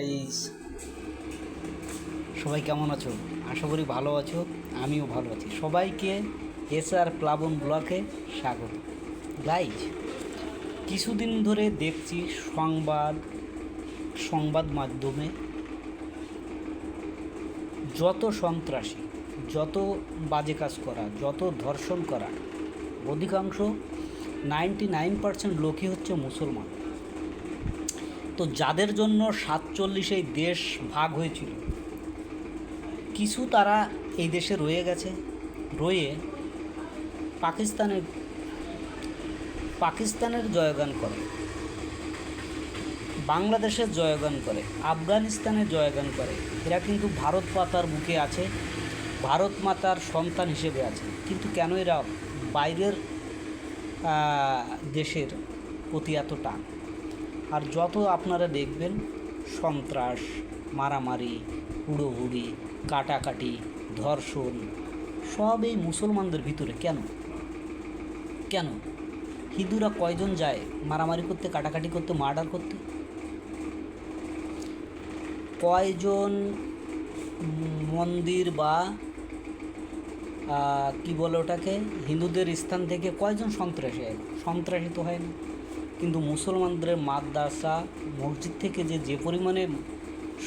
Guys, সবাই কেমন আছো? আশা করি ভালো আছো। আমিও ভালো আছি। সবাইকে এসআর প্লাবন ব্লকে স্বাগত। গাইস, কিছুদিন ধরে দেখছি সংবাদ মাধ্যমে যত সন্ত্রাসী, যত বাজে কাজ করা, যত ধর্ষণ করা, অধিকাংশ 99% লোকই হচ্ছে মুসলমান। তো যাদের জন্য 47 দেশ ভাগ হয়েছিল, কিছু তারা এই দেশে রয়ে গেছে, রয়ে পাকিস্তানের জয়গান করে, বাংলাদেশের জয়গান করে, আফগানিস্তানের জয়গান করে। এরা কিন্তু ভারত মাতার বুকে আছে, ভারত মাতার সন্তান হিসেবে আছে। কিন্তু কেন এরা বাইরের দেশের প্রতি এত টান? আর যত আপনারা দেখবেন সন্ত্রাস, মারামারি, হুড়োহুড়ি, কাটাকাটি, ধর্ষণ, সব এই মুসলমানদের ভিতরে। কেন কেন হিন্দুরা কয়জন যায় মারামারি করতে, কাটাকাটি করতে, মার্ডার করতে? কয়জন মন্দির বা কি বলে ওটাকে, হিন্দুদের স্থান থেকে কয়জন সন্ত্রাসী তো হয় না। কিন্তু মুসলমানদের মাদ্রাসা, মসজিদ থেকে যে পরিমাণে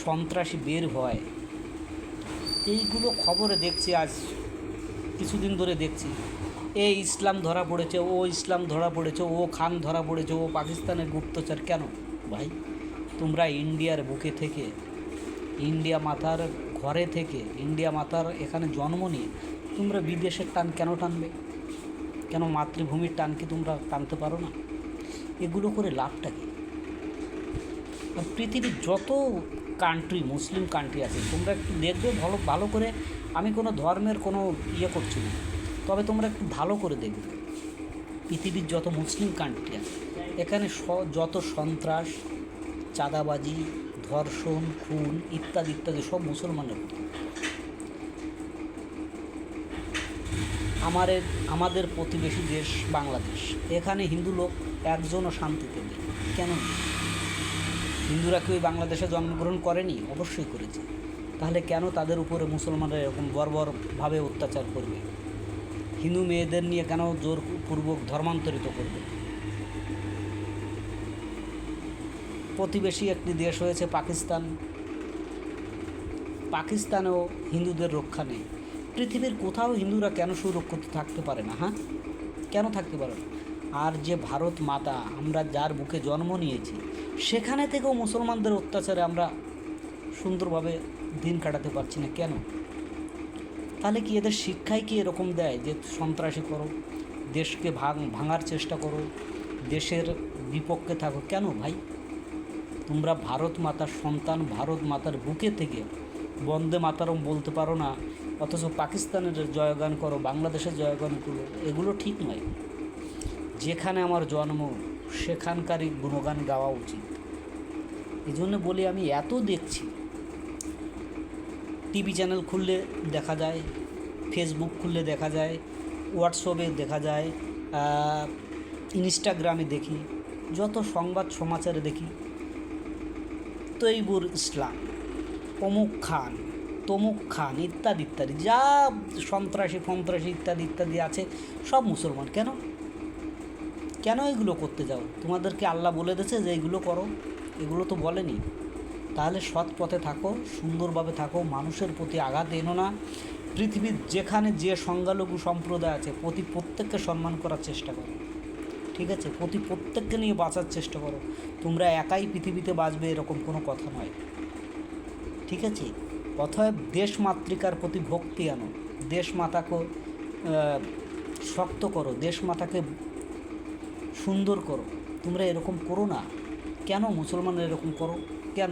সন্ত্রাসী বের হয়, এইগুলো খবরে দেখছি। আজ কিছুদিন ধরে দেখছি এই ইসলাম ধরা পড়েছে, ও ইসলাম ধরা পড়েছে, ও খান ধরা পড়েছে, ও পাকিস্তানের গুপ্তচর। কেন ভাই? তোমরা ইন্ডিয়ার বুকে থেকে, ইন্ডিয়া মাতার ঘরে থেকে, ইন্ডিয়া মাতার এখানে জন্ম নিয়ে তোমরা বিদেশের টান কেন টানবে? কেন মাতৃভূমির টান কি তোমরা টানতে পারো না? এগুলো করে লাভটা কি? আর পৃথিবীর যত কান্ট্রি, মুসলিম কান্ট্রি আছে, তোমরা একটু দেখবে ভালো করে। আমি কোনো ধর্মের কোনো করছি না, তবে তোমরা একটু ভালো করে দেখবে পৃথিবীর যত মুসলিম কান্ট্রি আছে, এখানে যত সন্ত্রাস, চাঁদাবাজি, ধর্ষণ, খুন ইত্যাদি ইত্যাদি সব মুসলমানের। আমাদের প্রতিবেশী দেশ বাংলাদেশ, এখানে হিন্দু লোক একজনও শান্তিতে নেই। কেন? হিন্দুরা কি ওই বাংলাদেশে জন্মগ্রহণ করেনি? অবশ্যই করেছে। তাহলে কেন তাদের উপরে মুসলমানরা এরকম বর্বরভাবে অত্যাচার করবে? হিন্দু মেয়েদের নিয়ে কেন জোরপূর্বক ধর্মান্তরিত করবে? প্রতিবেশী একটি দেশ হয়েছে পাকিস্তান, পাকিস্তানেও হিন্দুদের রক্ষা নেই। পৃথিবীর কোথাও হিন্দুরা কেন সুরক্ষিত থাকতে পারে না? হ্যাঁ, কেন থাকতে পারে না? আর যে ভারত মাতা, আমরা যার বুকে জন্ম নিয়েছি, সেখানে থেকেও মুসলমানদের অত্যাচারে আমরা সুন্দরভাবে দিন কাটাতে পারছি না। কেন? তাহলে কি এদের শিক্ষায় কি এরকম দেয় যে সন্ত্রাসী করো, দেশকে ভাঙার চেষ্টা করো, দেশের বিপক্ষে থাকো? কেন ভাই? তোমরা ভারত মাতার সন্তান, ভারত মাতার বুকে থেকে বন্দে মাতারম বলতে পারো না, অথচ পাকিস্তানের জয়গান করো, বাংলাদেশের জয়গান করো। এগুলো ঠিক নয়। যেখানে আমার জন্ম, সেখানকারই গুণগান গাওয়া উচিত। এই জন্য বলি, আমি এত দেখছি, টিভি চ্যানেল খুললে দেখা যায়, ফেসবুক খুললে দেখা যায়, হোয়াটসঅ্যাপে দেখা যায়, ইনস্টাগ্রামে দেখি, যত সংবাদ সমাচারে দেখি, তৈবুর ইসলাম, অমুক খান, তমুক খান ইত্যাদি ইত্যাদি, যা সন্ত্রাসী ইত্যাদি ইত্যাদি আছে, সব মুসলমান। কেন এগুলো করতে যাও? তোমাদেরকে আল্লাহ বলে দিয়েছে যে এইগুলো করো? এগুলো তো বলেনি। তাহলে সৎ পথে থাকো, সুন্দরভাবে থাকো, মানুষের প্রতি আঘাত এনো না। পৃথিবীর যেখানে যে সংখ্যালঘু সম্প্রদায় আছে, প্রত্যেককে সম্মান করার চেষ্টা করো, ঠিক আছে? প্রত্যেককে নিয়ে বাঁচার চেষ্টা করো। তোমরা একাই পৃথিবীতে বাঁচবে এরকম কোনো কথা নয়, ঠিক আছে? অতএব দেশ মাতৃকার প্রতি ভক্তি আনো, দেশ মাতাকে শক্ত করো, দেশ মাতাকে সুন্দর করো। তোমরা এরকম করো না। কেন মুসলমানরা এরকম করো? কেন?